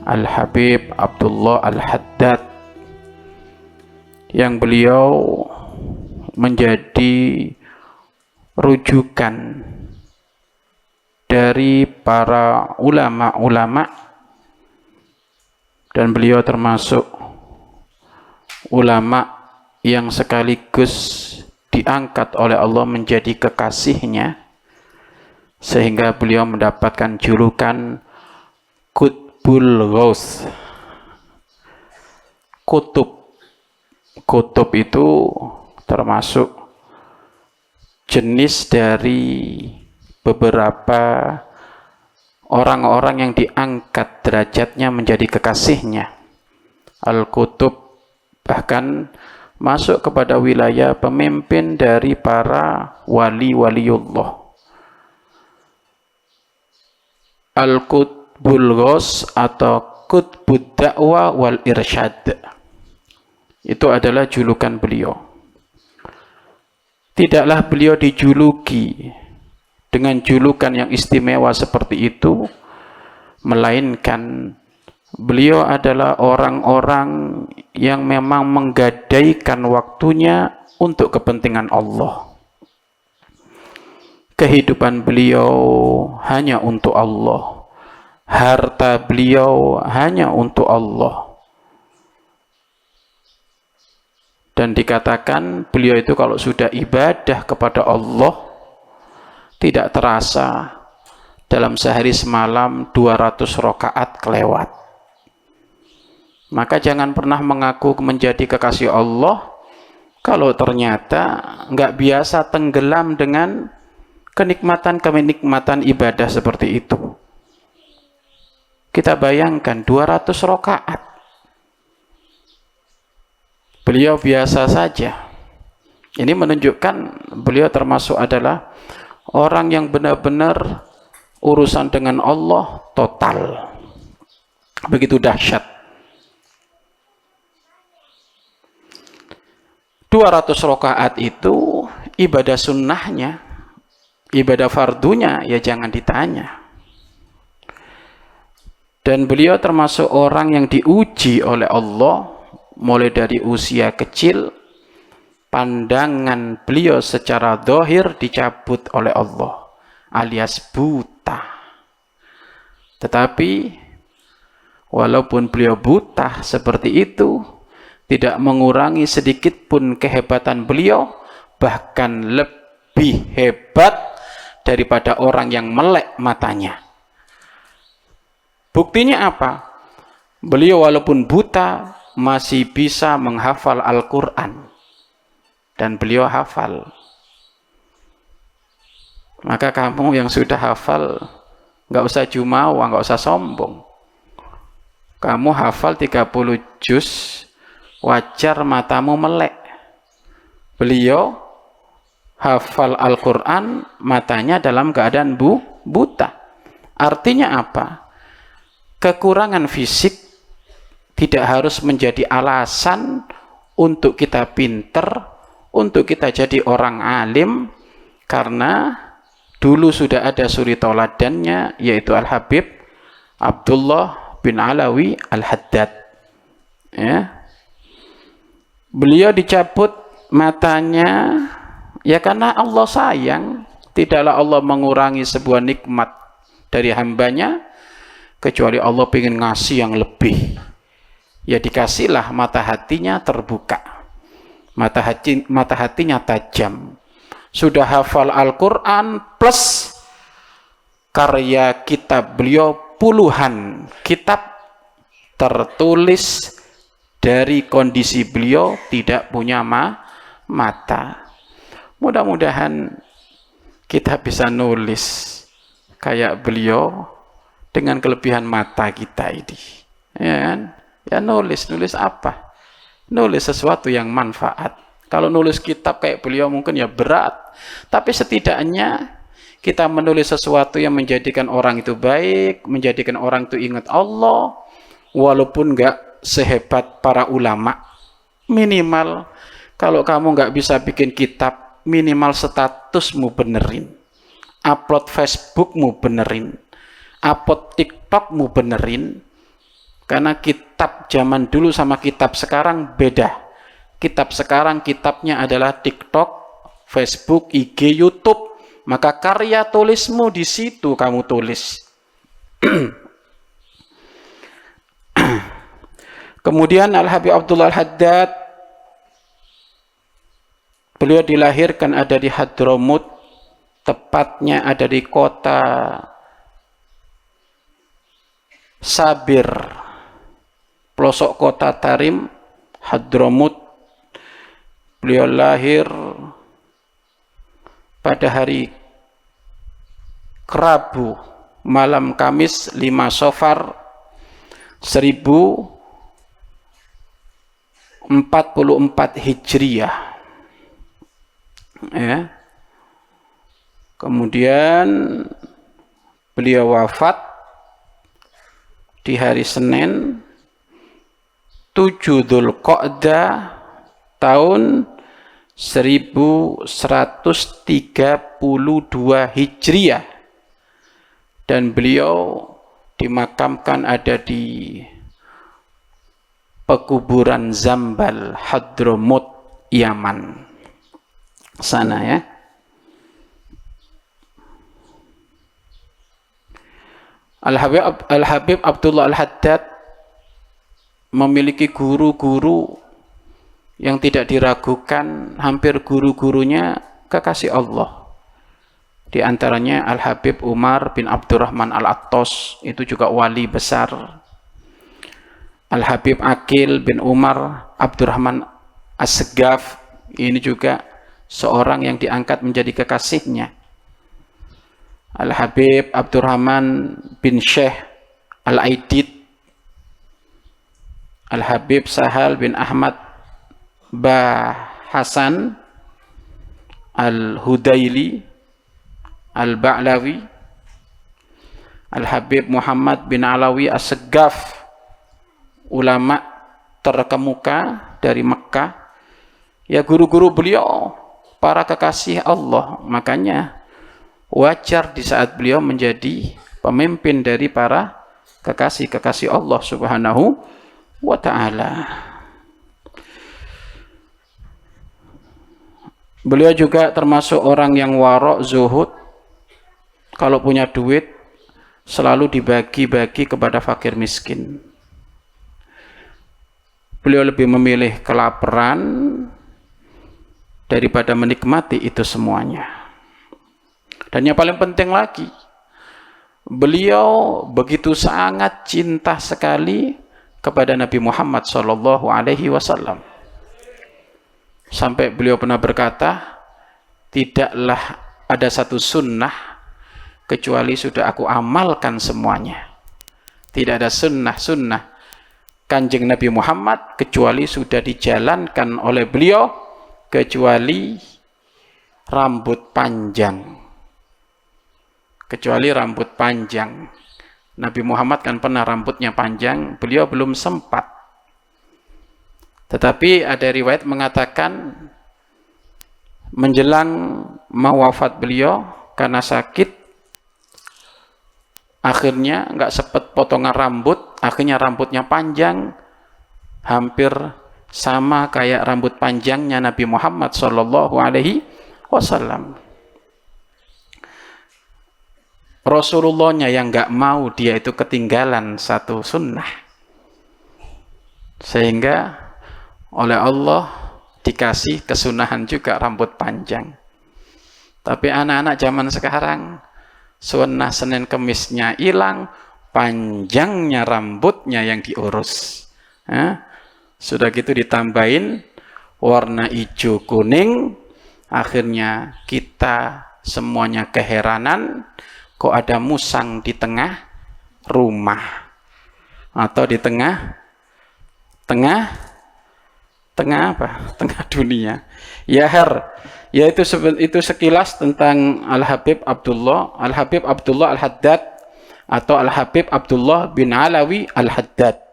Al-Habib Abdullah Al-Haddad, yang beliau menjadi rujukan dari para ulama-ulama, dan beliau termasuk ulama yang sekaligus diangkat oleh Allah menjadi kekasihnya, sehingga beliau mendapatkan julukan Qutbul Ghaus. Kutub itu termasuk jenis dari beberapa orang-orang yang diangkat derajatnya menjadi kekasihnya. Al-Kutub bahkan masuk kepada wilayah pemimpin dari para wali-waliullah. Al-Qutbul Ghaus atau Qutbud Da'wah wal Irsyad, itu adalah julukan beliau. Tidaklah beliau dijuluki dengan julukan yang istimewa seperti itu, melainkan beliau adalah orang-orang yang memang menggadaikan waktunya untuk kepentingan Allah. Kehidupan beliau hanya untuk Allah, harta beliau hanya untuk Allah. Dan dikatakan beliau itu kalau sudah ibadah kepada Allah, tidak terasa dalam sehari semalam 200 rakaat kelewat. Maka jangan pernah mengaku menjadi kekasih Allah kalau ternyata nggak biasa tenggelam dengan kenikmatan ibadah seperti itu. Kita bayangkan 200 rakaat. Beliau biasa saja. Ini menunjukkan beliau termasuk adalah orang yang benar-benar urusan dengan Allah total. Begitu dahsyat. 200 rakaat itu ibadah sunnahnya, ibadah fardunya ya jangan ditanya. Dan beliau termasuk orang yang diuji oleh Allah mulai dari usia kecil. Pandangan beliau secara zahir dicabut oleh Allah, alias buta. Tetapi walaupun beliau buta seperti itu, tidak mengurangi sedikit pun kehebatan beliau, bahkan lebih hebat daripada orang yang melek matanya. Buktinya apa? Beliau walaupun buta masih bisa menghafal Al-Quran. Dan beliau hafal. Maka kamu yang sudah hafal, nggak usah jumawa, nggak usah sombong. Kamu hafal 30 juz, wajar matamu melek. Beliau hafal Al-Quran, matanya dalam keadaan buta. Artinya apa? Kekurangan fisik tidak harus menjadi alasan untuk kita pinter, untuk kita jadi orang alim, karena dulu sudah ada suri tauladannya, yaitu Al-Habib Abdullah bin Alawi Al-Haddad. Ya. Beliau dicabut matanya ya karena Allah sayang. Tidaklah Allah mengurangi sebuah nikmat dari hambanya kecuali Allah ingin ngasih yang lebih. Ya dikasihlah mata hatinya terbuka. Mata hatinya tajam. Sudah hafal Al-Quran plus karya kitab beliau, puluhan kitab tertulis dari kondisi beliau tidak punya mata. Mudah-mudahan kita bisa nulis kayak beliau dengan kelebihan mata kita ini. Ya kan? Ya nulis apa? Nulis sesuatu yang manfaat. Kalau nulis kitab kayak beliau mungkin ya berat, tapi setidaknya kita menulis sesuatu yang menjadikan orang itu baik, menjadikan orang itu ingat Allah, walaupun nggak sehebat para ulama. Minimal kalau kamu nggak bisa bikin kitab, minimal statusmu benerin, upload Facebookmu benerin, upload TikTokmu benerin, Karena kitab zaman dulu sama kitab sekarang beda. Kitab sekarang kitabnya adalah TikTok, Facebook, IG, YouTube. Maka karya tulismu di situ kamu tulis. Kemudian Al-Habib Abdullah Al-Haddad, beliau dilahirkan ada di Hadramut, tepatnya ada di kota Sabir, pelosok kota Tarim, Hadramut. Beliau lahir pada hari Rabu, malam Kamis 5 Safar 1044 Hijriah. Ya. Kemudian beliau wafat di hari Senin 7 Dzulqa'dah tahun 1132 Hijriah, dan beliau dimakamkan ada di pekuburan Zambal, Hadramut, Yaman sana ya. Al-Habib Abdullah Al-Haddad memiliki guru-guru yang tidak diragukan, hampir guru-gurunya kekasih Allah. Di antaranya Al-Habib Umar bin Abdurrahman Al-Attas, itu juga wali besar. Al-Habib Aqil bin Umar Abdurrahman As-Segaf, ini juga seorang yang diangkat menjadi kekasihnya. Al-Habib Abdurrahman bin Syekh Al-Aidid, Al-Habib Sahal bin Ahmad Hasan Al-Hudaili Al-Ba'lawi, Al-Habib Muhammad bin Alawi As-Segaf, ulama terkemuka dari Mekah. Ya, guru-guru beliau para kekasih Allah. Makanya wajar di saat beliau menjadi pemimpin dari para kekasih-kekasih Allah Subhanahu wa ta'ala. Beliau juga termasuk orang yang warok, zuhud. Kalau punya duit selalu dibagi-bagi kepada fakir miskin. Beliau lebih memilih kelaparan daripada menikmati itu semuanya. Dan yang paling penting lagi, beliau begitu sangat cinta sekali kepada Nabi Muhammad SAW. Sampai beliau pernah berkata, tidaklah ada satu sunnah kecuali sudah aku amalkan semuanya. Tidak ada sunnah Kanjeng Nabi Muhammad kecuali sudah dijalankan oleh beliau, kecuali rambut panjang. Kecuali rambut panjang. Nabi Muhammad kan pernah rambutnya panjang, beliau belum sempat. Tetapi ada riwayat mengatakan menjelang mau wafat beliau karena sakit, akhirnya nggak sempat potongan rambut, akhirnya rambutnya panjang, hampir sama kayak rambut panjangnya Nabi Muhammad SAW. Rasulullahnya yang nggak mau dia itu ketinggalan satu sunnah, sehingga oleh Allah dikasih kesunahan juga rambut panjang. Tapi anak-anak zaman sekarang sunnah Senin Kemisnya hilang, panjangnya rambutnya yang diurus. Sudah gitu ditambahin warna hijau kuning, akhirnya kita semuanya keheranan, kok ada musang di tengah rumah atau di tengah dunia. Ya itu sekilas tentang Al-Habib Abdullah Al-Haddad atau Al-Habib Abdullah bin Alawi Al-Haddad.